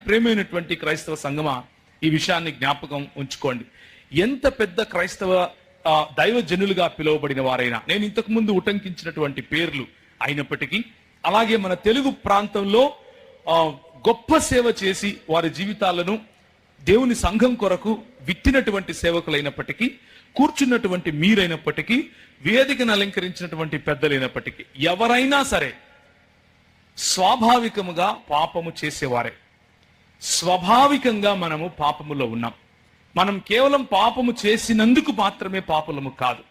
ప్రేమైనటువంటి క్రైస్తవ సంఘమా, ఈ విషయాన్ని జ్ఞాపకం ఉంచుకోండి. ఎంత పెద్ద క్రైస్తవ దైవజనులుగా పిలువబడిన వారైనా, నేను ఇంతకు ముందు ఉటంకించినటువంటి పేర్లు అయినప్పటికీ, అలాగే మన తెలుగు ప్రాంతంలో గొప్ప సేవ చేసి వారి జీవితాలను దేవుని సంఘం కొరకు విత్తినటువంటి సేవకులైనప్పటికీ, కూర్చున్నటువంటి మీరైనప్పటికీ, వేదికను అలంకరించినటువంటి పెద్దలైనప్పటికీ, ఎవరైనా సరే స్వాభావికముగా పాపము చేసేవారే. స్వాభావికంగా మనము పాపములో ఉన్నాం. మనం కేవలం పాపము చేసినందుకు మాత్రమే పాపులము కాదు.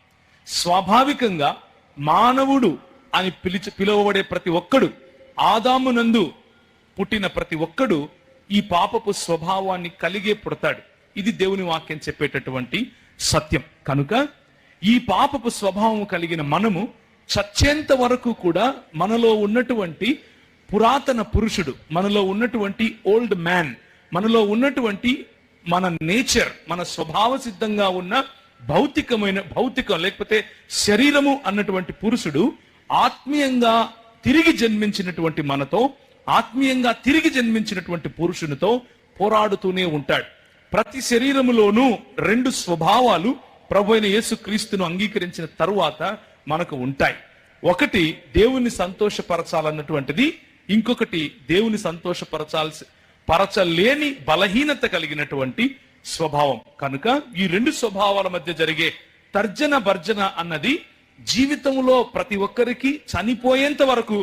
స్వాభావికంగా మానవుడు అని పిలువబడే ప్రతి ఒక్కడు, ఆదామునందు పుట్టిన ప్రతి ఒక్కడు ఈ పాపపు స్వభావాన్ని కలిగే పుడతాడు. ఇది దేవుని వాక్యం చెప్పేటటువంటి సత్యం. కనుక ఈ పాపపు స్వభావం కలిగిన మనము చచ్చేంత వరకు కూడా మనలో ఉన్నటువంటి పురాతన పురుషుడు, మనలో ఉన్నటువంటి ఓల్డ్ మ్యాన్, మనలో ఉన్నటువంటి మన నేచర్, మన స్వభావ సిద్ధంగా ఉన్న భౌతికం లేకపోతే శరీరము అన్నటువంటి పురుషుడు ఆత్మీయంగా తిరిగి జన్మించినటువంటి మనతో, ఆత్మీయంగా తిరిగి జన్మించినటువంటి పురుషునితో పోరాడుతూనే ఉంటాడు. ప్రతి శరీరములోనూ రెండు స్వభావాలు ప్రభువైన యేసుక్రీస్తును అంగీకరించిన తరువాత మనకు ఉంటాయి. ఒకటి దేవుని సంతోషపరచాలన్నటువంటిది, ఇంకొకటి దేవుని పరచలేని బలహీనత కలిగినటువంటి స్వభావం. కనుక ఈ రెండు స్వభావాల మధ్య జరిగే తర్జన భర్జన అన్నది జీవితంలో ప్రతి ఒక్కరికి చనిపోయేంత వరకు